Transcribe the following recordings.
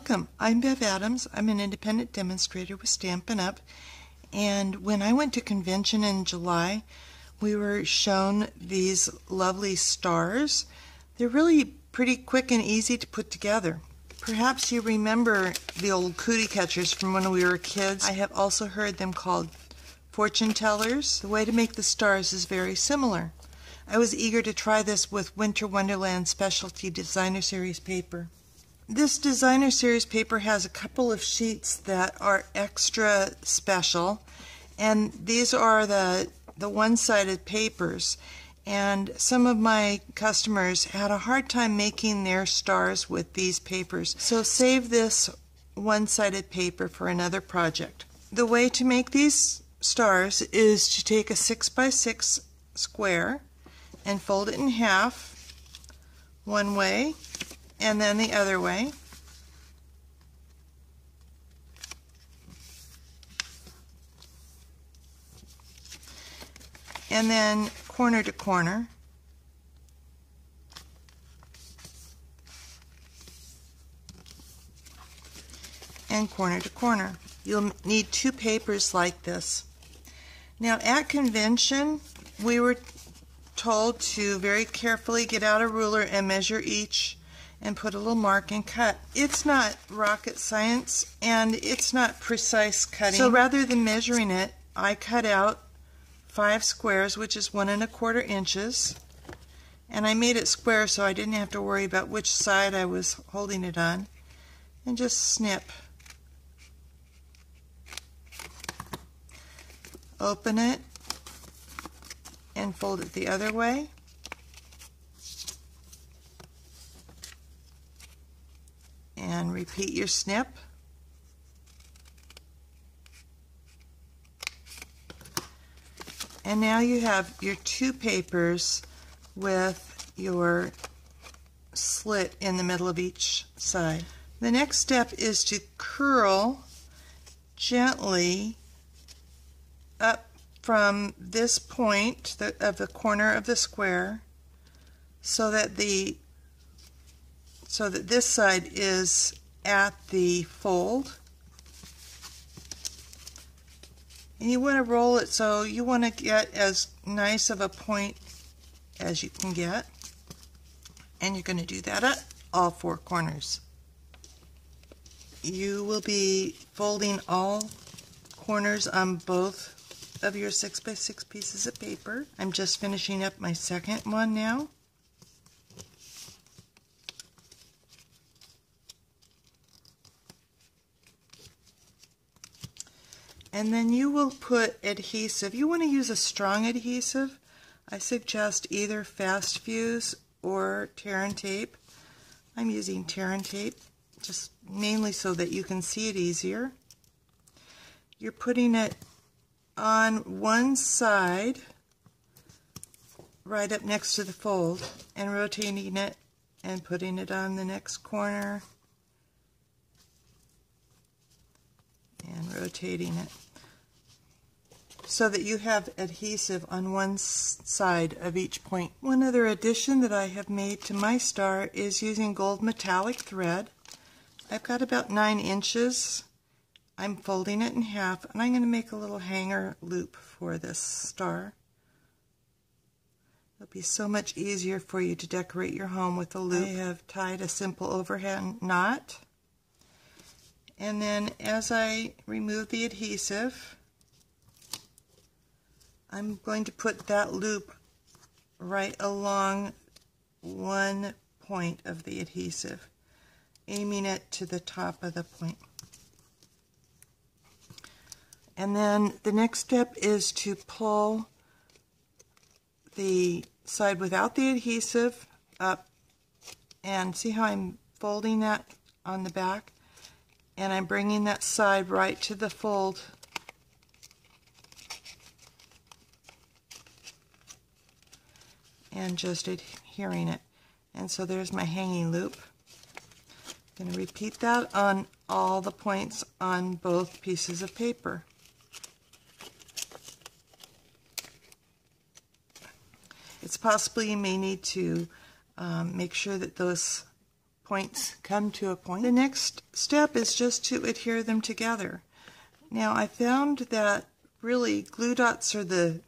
Welcome. I'm Bev Adams. I'm an independent demonstrator with Stampin' Up! And when I went to convention in July, we were shown these lovely stars. They're really pretty quick and easy to put together. Perhaps you remember the old cootie catchers from when we were kids. I have also heard them called fortune tellers. The way to make the stars is very similar. I was eager to try this with Winter Wonderland Specialty Designer Series paper. This Designer Series paper has a couple of sheets that are extra special, and these are the one-sided papers. And some of my customers had a hard time making their stars with these papers, so save this one-sided paper for another project. The way to make these stars is to take a 6x6 square and fold it in half one way and then the other way. And then corner to corner. And corner to corner. You'll need two papers like this. Now at convention, we were told to very carefully get out a ruler and measure each and put a little mark and cut. It's not rocket science and it's not precise cutting. So rather than measuring it, I cut out 5 squares, which is 1 1/4 inches, and I made it square so I didn't have to worry about which side I was holding it on, and just snip. Open it and fold it the other way. And repeat your snip. And now you have your two papers with your slit in the middle of each side. The next step is to curl gently up from this point of the corner of the square so that this side is at the fold. And you want to roll it so you want to get as nice of a point as you can get. And you're going to do that at all 4 corners. You will be folding all corners on both of your 6x6 pieces of paper. I'm just finishing up my second one now. And then you will put adhesive. You want to use a strong adhesive. I suggest either Fast Fuse or Tear and Tape. I'm using Tear and Tape, just mainly so that you can see it easier. You're putting it on one side, right up next to the fold, and rotating it and putting it on the next corner. And rotating it so that you have adhesive on one side of each point. One other addition that I have made to my star is using gold metallic thread. I've got about 9 inches. I'm folding it in half, and I'm going to make a little hanger loop for this star. It'll be so much easier for you to decorate your home with a loop. I have tied a simple overhand knot. And then as I remove the adhesive, I'm going to put that loop right along one point of the adhesive, aiming it to the top of the point. And then the next step is to pull the side without the adhesive up, and see how I'm folding that on the back? And I'm bringing that side right to the fold. And just adhering it. And so there's my hanging loop. I'm going to repeat that on all the points on both pieces of paper. It's possible you may need to make sure that those points come to a point. The next step is just to adhere them together. Now I found that really glue dots are the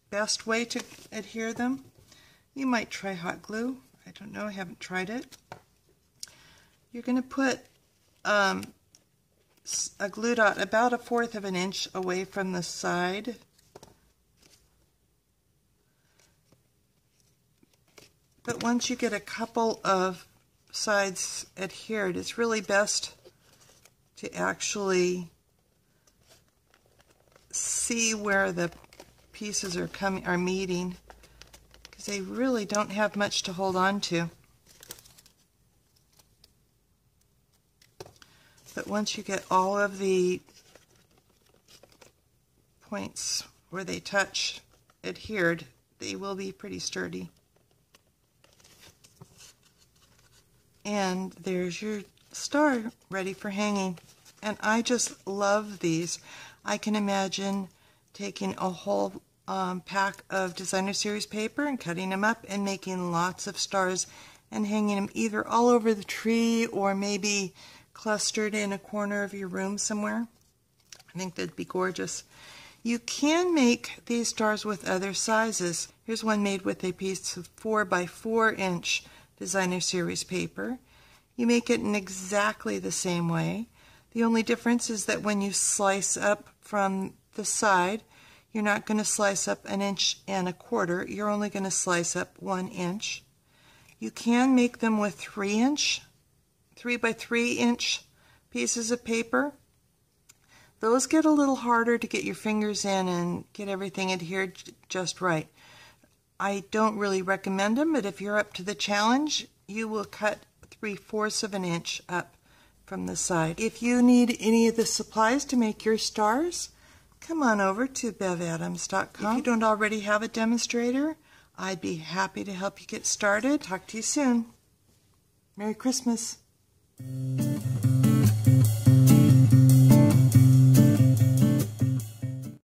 best way to adhere them. You might try hot glue. I don't know, I haven't tried it. You're going to put a glue dot about 1/4 of an inch away from the side. But once you get a couple of sides adhered, it's really best to actually see where the pieces are meeting, because they really don't have much to hold on to. But once you get all of the points where they touch adhered, they will be pretty sturdy. And there's your star ready for hanging. And I just love these. I can imagine taking a whole pack of designer series paper and cutting them up and making lots of stars and hanging them either all over the tree or maybe clustered in a corner of your room somewhere. I think that'd be gorgeous. You can make these stars with other sizes. Here's one made with a piece of 4 by 4 inch designer series paper. You make it in exactly the same way. The only difference is that when you slice up from the side, you're not going to slice up 1.25 inches. You're only going to slice up 1 inch. You can make them with 3 by 3 inch pieces of paper. Those get a little harder to get your fingers in and get everything adhered just right. I don't really recommend them, but if you're up to the challenge, you will cut 3/4 of an inch up from the side. If you need any of the supplies to make your stars, come on over to bevadams.com. If you don't already have a demonstrator, I'd be happy to help you get started. Talk to you soon. Merry Christmas.